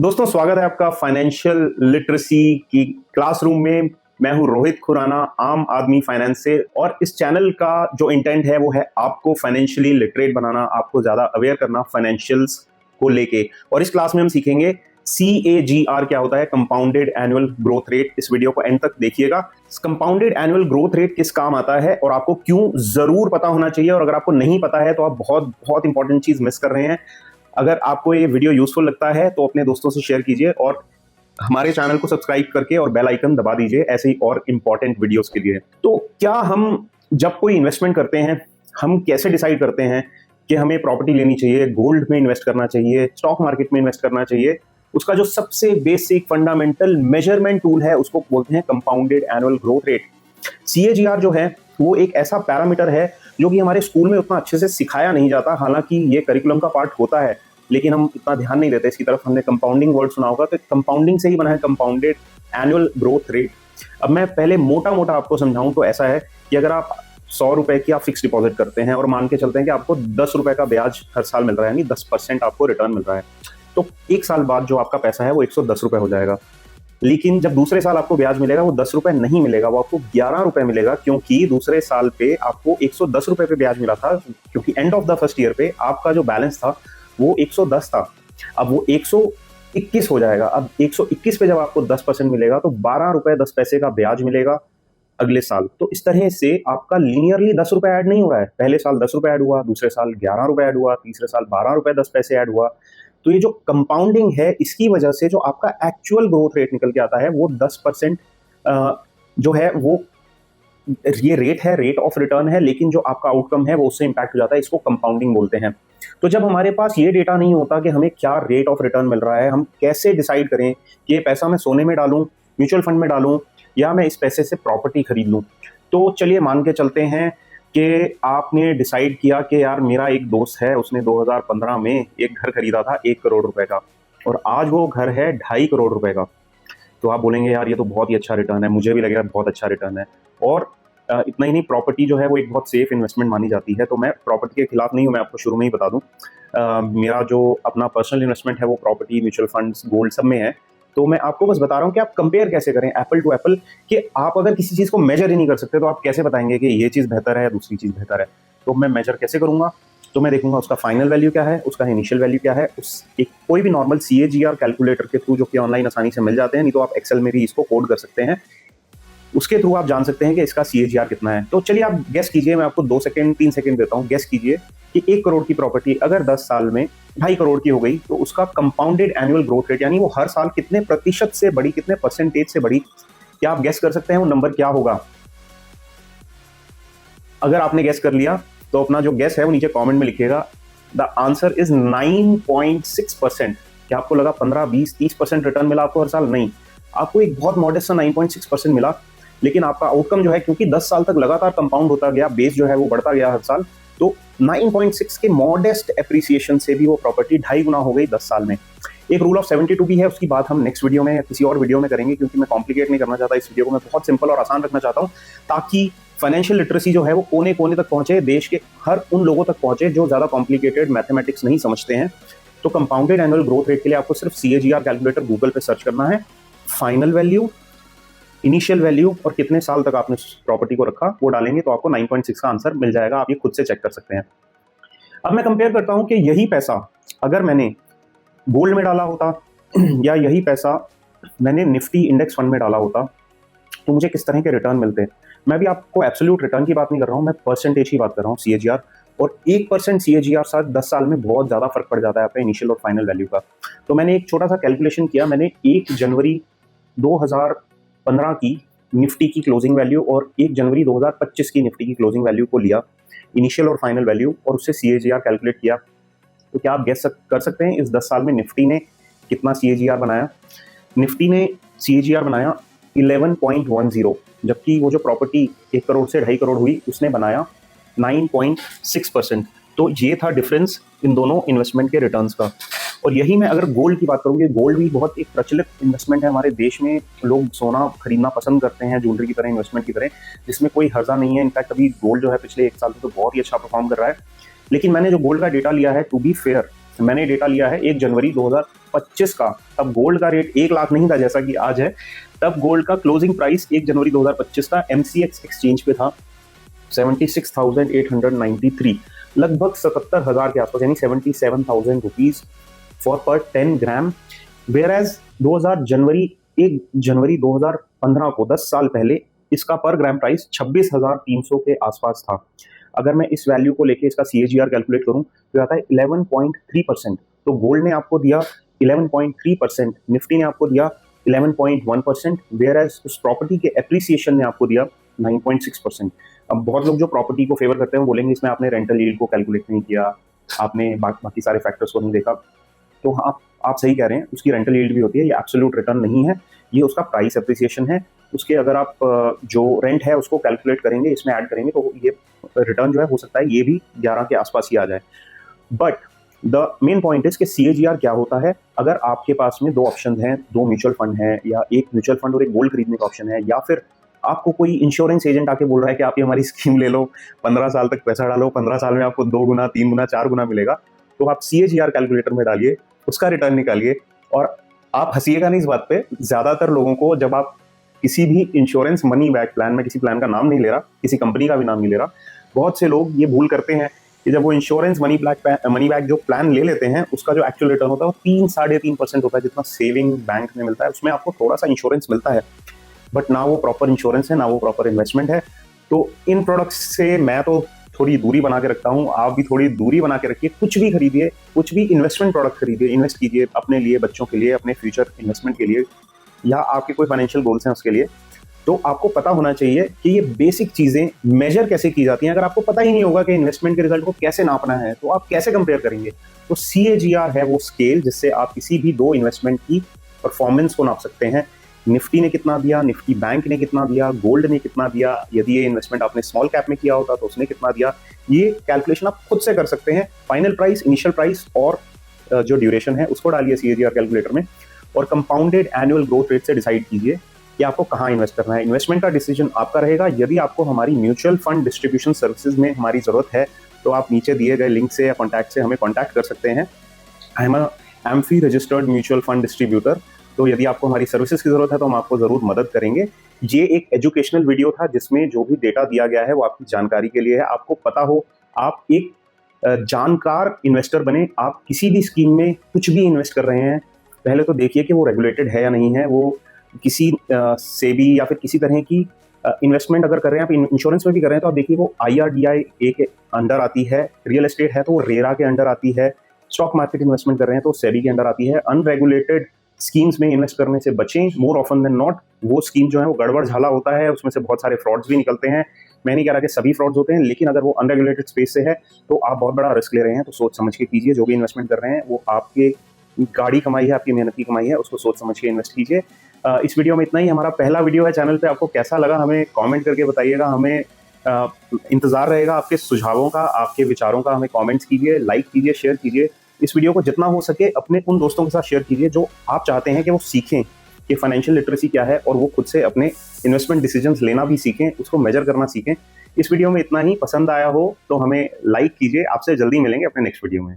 दोस्तों, स्वागत है आपका फाइनेंशियल लिटरेसी की क्लासरूम में। मैं हूं रोहित खुराना, आम आदमी फाइनेंस से। और इस चैनल का जो इंटेंट है वो है आपको फाइनेंशियली लिटरेट बनाना, आपको ज्यादा अवेयर करना फाइनेंशियल्स को लेके। और इस क्लास में हम सीखेंगे CAGR क्या होता है, कंपाउंडेड एनुअल ग्रोथ रेट। इस वीडियो को एंड तक देखिएगा। कंपाउंडेड एनुअल ग्रोथ रेट किस काम आता है और आपको क्यों जरूर पता होना चाहिए, और अगर आपको नहीं पता है तो आप बहुत बहुत इंपॉर्टेंट चीज मिस कर रहे हैं। अगर आपको ये वीडियो यूजफुल लगता है तो अपने दोस्तों से शेयर कीजिए और हमारे चैनल को सब्सक्राइब करके और बेल आइकन दबा दीजिए ऐसे ही और इंपॉर्टेंट वीडियोस के लिए। तो क्या हम जब कोई इन्वेस्टमेंट करते हैं, हम कैसे डिसाइड करते हैं कि हमें प्रॉपर्टी लेनी चाहिए, गोल्ड में इन्वेस्ट करना चाहिए, स्टॉक मार्केट में इन्वेस्ट करना चाहिए? उसका जो सबसे बेसिक फंडामेंटल मेजरमेंट टूल है उसको बोलते हैं compounded annual growth rate. CAGR जो है वो एक ऐसा पैरामीटर है जो कि हमारे स्कूल में उतना अच्छे से सिखाया नहीं जाता। हालांकि ये करिकुलम का पार्ट होता है लेकिन हम इतना ध्यान नहीं देते इसकी तरफ। हमने कंपाउंडिंग वर्ड सुना होगा, तो कंपाउंडिंग से ही बना है कंपाउंडेड एनुअल ग्रोथ रेट। अब मैं पहले मोटा मोटा आपको समझाऊं तो ऐसा है कि अगर आप 100 रुपए की आप फिक्स डिपॉजिट करते हैं और मान के चलते हैं कि आपको 10 रुपए का ब्याज हर साल मिल रहा है, यानी 10% आपको रिटर्न मिल रहा है, तो एक साल बाद जो आपका पैसा है वो 110 रुपए हो जाएगा। लेकिन जब दूसरे साल आपको ब्याज मिलेगा वो 10 रुपए नहीं मिलेगा, वो आपको 11 रुपए मिलेगा, क्योंकि दूसरे साल पे आपको 110 रुपए पे ब्याज मिला था, क्योंकि end of the first year पे आपका जो बैलेंस था वो 110 था। अब वो 121 हो जाएगा। अब 121 पे जब आपको 10% मिलेगा तो 12 रुपए 10 पैसे का ब्याज मिलेगा अगले साल। तो इस तरह से आपका लीनियरली 10 रुपए ऐड नहीं हो रहा है। पहले साल 10 रुपए ऐड हुआ, दूसरे साल 11 रुपए ऐड हुआ, तीसरे साल 12 रुपए 10 पैसे ऐड हुआ। तो ये जो कंपाउंडिंग है इसकी वजह से जो आपका एक्चुअल ग्रोथ रेट निकल के आता है वो 10% जो है वो ये रेट है, रेट ऑफ रिटर्न है, लेकिन जो आपका आउटकम है वो उससे इंपैक्ट हो जाता है। इसको कंपाउंडिंग बोलते हैं। तो जब हमारे पास ये डेटा नहीं होता कि हमें क्या रेट ऑफ रिटर्न मिल रहा है, हम कैसे डिसाइड करें कि ये पैसा मैं सोने में डालूं, म्यूचुअल फंड में डालूं, या मैं इस पैसे से प्रॉपर्टी खरीद लूं। तो चलिए मान के चलते हैं कि आपने डिसाइड किया कि यार मेरा एक दोस्त है, उसने 2015 में एक घर खरीदा था 1 करोड़ रुपए का, और आज वो घर है 2.5 करोड़ रुपए का। तो आप बोलेंगे यार ये तो बहुत ही अच्छा रिटर्न है, मुझे भी लगेगा बहुत अच्छा रिटर्न है। और इतना ही नहीं, प्रॉपर्टी जो है वो एक बहुत सेफ इन्वेस्टमेंट मानी जाती है। तो मैं प्रॉपर्टी के खिलाफ नहीं हूँ, मैं आपको शुरू में ही बता दूं। मेरा जो अपना पर्सनल इन्वेस्टमेंट है वो प्रॉपर्टी, म्यूचुअल फंड्स, गोल्ड सब में है। तो मैं आपको बस बता रहा हूँ कि आप कंपेयर कैसे करें एप्पल टू एप्पल, कि आप अगर किसी चीज़ को मेजर ही नहीं कर सकते तो आप कैसे बताएंगे कि ये चीज़ बेहतर है या दूसरी चीज़ बेहतर है। तो मैं मेजर कैसे करूँगा? तो मैं देखूंगा उसका फाइनल वैल्यू क्या है, उसका इनिशियल वैल्यू क्या है। उस एक कोई भी नॉर्मल CAGR कैलकुलेटर के थ्रू, जो कि ऑनलाइन आसानी से मिल जाते हैं, नहीं तो आप एक्सेल में भी इसको कोड कर सकते हैं, उसके थ्रू आप जान सकते हैं कि इसका CAGR कितना है। तो चलिए आप गेस कीजिए, मैं आपको 2 सेकंड 3 सेकंड देता हूँ। गेस कीजिए कि 1 करोड़ की प्रॉपर्टी अगर 10 साल में 2.5 करोड़ की हो गई तो उसका कंपाउंडेड एनुअल ग्रोथ रेट, यानी वो हर साल कितने प्रतिशत से बढ़ी, कितने परसेंटेज से बढ़ी, क्या आप गेस कर सकते हैं वो नंबर क्या होगा? अगर आपने गेस कर लिया तो अपना जो गेस है वो नीचे कमेंट में लिखिएगा। The answer is 9.6%। क्या आपको लगा 15, 20, 30% रिटर्न मिला आपको हर साल? नहीं, आपको एक बहुत मॉडेस्ट सा 9.6% मिला। लेकिन आपका आउटकम जो है, क्योंकि 10 साल तक लगातार कंपाउंड होता गया, बेस जो है वो बढ़ता गया हर साल, तो 9.6 के मॉडेस्ट एप्रिसिएशन से भी वो प्रॉपर्टी 2.5 गुना हो गई 10 साल में। एक रूल ऑफ 72 भी है, उसकी बात हम नेक्स्ट वीडियो में या किसी और वीडियो में करेंगे, क्योंकि मैं कॉम्प्लिकेट नहीं करना चाहता इस वीडियो को। मैं बहुत सिंपल और आसान रखना चाहता हूँ ताकि फाइनेंशियल लिटरेसी जो है वो कोने कोने तक पहुंचे, देश के हर उन लोगों तक पहुंचे जो ज्यादा कॉम्प्लिकेटेड मैथमेटिक्स नहीं समझते हैं। तो कंपाउंडेड एनुअल ग्रोथ रेट के लिए आपको सिर्फ CAGR कैलकुलेटर गूगल पे सर्च करना है, फाइनल वैल्यू, इनिशियल वैल्यू और कितने साल तक आपने प्रॉपर्टी को रखा वो डालेंगे तो आपको 9.6 का आंसर मिल जाएगा। आप ये खुद से चेक कर सकते हैं। अब मैं कंपेयर करता हूं कि यही पैसा अगर मैंने गोल्ड में डाला होता या यही पैसा मैंने निफ्टी इंडेक्स फंड में डाला होता तो मुझे किस तरह के रिटर्न मिलते। मैं भी आपको एब्सोल्यूट रिटर्न की बात नहीं कर रहा हूँ, मैं परसेंटेज की बात कर रहा हूँ, CAGR। और 1% CAGR साथ 10 साल में बहुत ज़्यादा फर्क पड़ जाता है आपका इनिशियल और फाइनल वैल्यू का। तो मैंने एक छोटा सा कैलकुलेशन किया। मैंने 1 जनवरी 2015 की निफ्टी की क्लोजिंग वैल्यू और 1 जनवरी 2025 की निफ्टी की क्लोजिंग वैल्यू को लिया, इनिशियल और फाइनल वैल्यू, और उससे CAGR कैलकुलेट किया। तो क्या आप गेस कर सकते हैं इस 10 साल में निफ्टी ने कितना CAGR बनाया? निफ्टी ने CAGR बनाया 11.10, जबकि वो जो प्रॉपर्टी 1 करोड़ से 2.5 करोड़ हुई उसने बनाया 9.6%। तो ये था डिफरेंस इन दोनों इन्वेस्टमेंट के रिटर्न्स का। और यही मैं अगर गोल्ड की बात करूँगी, गोल्ड भी बहुत एक प्रचलित इन्वेस्टमेंट है हमारे देश में। लोग सोना खरीदना पसंद करते हैं ज्वेलरी की तरह, इन्वेस्टमेंट की तरह, जिसमें कोई हर्जा नहीं है। इनफैक्ट अभी गोल्ड जो है पिछले 1 साल से तो बहुत ही अच्छा परफॉर्म कर रहा है। लेकिन मैंने जो गोल्ड का डेटा लिया है, टू बी फेयर, मैंने डेटा लिया है 1 जनवरी 2025 का। तब गोल्ड का रेट 1 लाख नहीं था जैसा कि आज है। तब गोल्ड का क्लोजिंग प्राइस 1 जनवरी 2025 का MCX एक्सचेंज पे था 76,893, लगभग 77,000 के आसपास, यानी 77,000 रुपीज फॉर पर 10 ग्राम। वेयर एज 1 जनवरी 2015 को 10 साल पहले इसका पर ग्राम प्राइस 26,300 के आसपास था। अगर मैं इस वैल्यू को लेके इसका CAGR कैलकुलेट करूं तो आता है 11.3%। तो गोल्ड ने आपको दिया 11.3%, निफ्टी ने आपको दिया 11.1%, वेयर एज उस प्रॉपर्टी के एप्रिसिएशन ने आपको दिया 9.6%। अब बहुत लोग जो प्रॉपर्टी को फेवर करते हैं वो बोलेंगे इसमें आपने रेंटल यील्ड को कैलकुलेट नहीं किया, आपने बाकी सारे फैक्टर्स को नहीं देखा। तो हाँ, आप सही कह रहे हैं, उसकी रेंटल यील्ड भी होती है, ये एब्सोल्यूट रिटर्न नहीं है, ये उसका प्राइस एप्रिसिएशन है। उसके अगर आप जो रेंट है उसको कैलकुलेट करेंगे, इसमें ऐड करेंगे, तो ये रिटर्न जो है हो सकता है ये भी 11 के आसपास ही आ जाए। But the main point is कि CAGR क्या होता है। अगर आपके पास में 2 ऑप्शन हैं, 2 म्यूचुअल फंड हैं, या एक म्यूचुअल फंड और एक गोल्ड खरीदने का ऑप्शन है, या फिर आपको कोई इंश्योरेंस एजेंट आके बोल रहा है कि आप ये हमारी स्कीम ले लो, 15 साल तक पैसा डालो, 15 साल में आपको 2 गुना, 3 गुना, 4 गुना मिलेगा, तो आप CAGR कैलकुलेटर में डालिए, उसका रिटर्न निकालिए। और आप हंसिएगा नहीं इस बात पे, ज्यादातर लोगों को जब आप किसी भी इंश्योरेंस मनी बैक प्लान में, किसी प्लान का नाम नहीं ले रहा, किसी कंपनी का भी नाम नहीं ले रहा, बहुत से लोग ये भूल करते हैं कि जब वो इंश्योरेंस मनी बैक जो प्लान ले लेते हैं उसका जो एक्चुअल रिटर्न होता है वो 3-3.5% होता है, जितना सेविंग बैंक में मिलता है उसमें आपको थोड़ा सा इंश्योरेंस मिलता है, बट ना वो प्रॉपर इंश्योरेंस है, ना वो प्रॉपर इन्वेस्टमेंट है। तो इन प्रोडक्ट्स से मैं तो थोड़ी दूरी बना के रखता हूँ, आप भी थोड़ी दूरी बना के रखिए। कुछ भी खरीदिए, कुछ भी इन्वेस्टमेंट प्रोडक्ट खरीदिए, इन्वेस्ट कीजिए अपने लिए, बच्चों के लिए, अपने फ्यूचर इन्वेस्टमेंट के लिए, या आपके कोई फाइनेंशियल गोल्स हैं उसके लिए। तो आपको पता होना चाहिए कि ये बेसिक चीजें मेजर कैसे की जाती हैं। अगर आपको पता ही नहीं होगा कि इन्वेस्टमेंट के रिजल्ट को कैसे नापना है तो आप कैसे कंपेयर करेंगे। तो CAGR है वो स्केल जिससे आप किसी भी 2 इन्वेस्टमेंट की परफॉर्मेंस को नाप सकते हैं। निफ्टी ने कितना दिया, निफ्टी बैंक ने कितना दिया, गोल्ड ने कितना दिया, यदि ये इन्वेस्टमेंट आपने स्मॉल कैप में किया होता तो उसने कितना दिया, ये कैलकुलेशन आप खुद से कर सकते हैं। फाइनल प्राइस, इनिशियल प्राइस और जो ड्यूरेशन है उसको डालिए CAGR कैलकुलेटर में, और कंपाउंडेड एनुअल ग्रोथ रेट से डिसाइड कीजिए कि आपको कहाँ इन्वेस्ट करना है। इन्वेस्टमेंट का डिसीजन आपका रहेगा। यदि आपको हमारी म्यूचुअल फंड डिस्ट्रीब्यूशन सर्विसेज में हमारी जरूरत है तो आप नीचे दिए गए लिंक से या कॉन्टैक्ट से हमें कॉन्टैक्ट कर सकते हैं। I am AMFI registered mutual fund distributor. तो यदि आपको हमारी सर्विसेज की जरूरत है तो हम आपको जरूर मदद करेंगे। ये एक एजुकेशनल वीडियो था जिसमें जो भी डेटा दिया गया है वो आपकी जानकारी के लिए है, आपको पता हो, आप एक जानकार इन्वेस्टर बने। आप किसी भी स्कीम में कुछ भी इन्वेस्ट कर रहे हैं, पहले तो देखिए कि वो रेगुलेटेड है या नहीं है, वो किसी सेबी या फिर किसी तरह की इन्वेस्टमेंट अगर कर रहे हैं, आप इंश्योरेंस में भी कर रहे हैं तो आप देखिए वो IRDAI के अंडर आती है, रियल एस्टेट है तो वो रेरा के अंडर आती है, स्टॉक मार्केट इन्वेस्टमेंट कर रहे हैं तो सेबी के अंडर आती है। अनरेगुलेटेड स्कीम्स में इन्वेस्ट करने से बचें। मोर ऑफन देन नॉट वो स्कीम जो है वो गड़बड़ झाला होता है, उसमें से बहुत सारे फ्रॉड्स भी निकलते हैं। मैं नहीं कह रहा कि सभी फ्रॉड्स होते हैं, लेकिन अगर वो अनरेगुलेटेड स्पेस से है तो आप बहुत बड़ा रिस्क ले रहे हैं। तो सोच समझ के कीजिए, जो भी इन्वेस्टमेंट कर रहे हैं वो आपके गाड़ी कमाई है, आपकी मेहनत की कमाई है, उसको सोच समझ के इन्वेस्ट कीजिए। इस वीडियो में इतना ही। हमारा पहला वीडियो है चैनल पे, आपको कैसा लगा हमें कमेंट करके बताइएगा। हमें इंतजार रहेगा आपके सुझावों का, आपके विचारों का। हमें कमेंट्स कीजिए, लाइक कीजिए, शेयर कीजिए। इस वीडियो को जितना हो सके अपने उन दोस्तों के साथ शेयर कीजिए जो आप चाहते हैं कि वो सीखें कि फाइनेंशियल लिटरेसी क्या है और वो खुद से अपने इन्वेस्टमेंट डिसीजंस लेना भी सीखें, उसको मेजर करना सीखें। इस वीडियो में इतना ही। पसंद आया हो तो हमें लाइक कीजिए। आपसे जल्दी मिलेंगे अपने नेक्स्ट वीडियो में।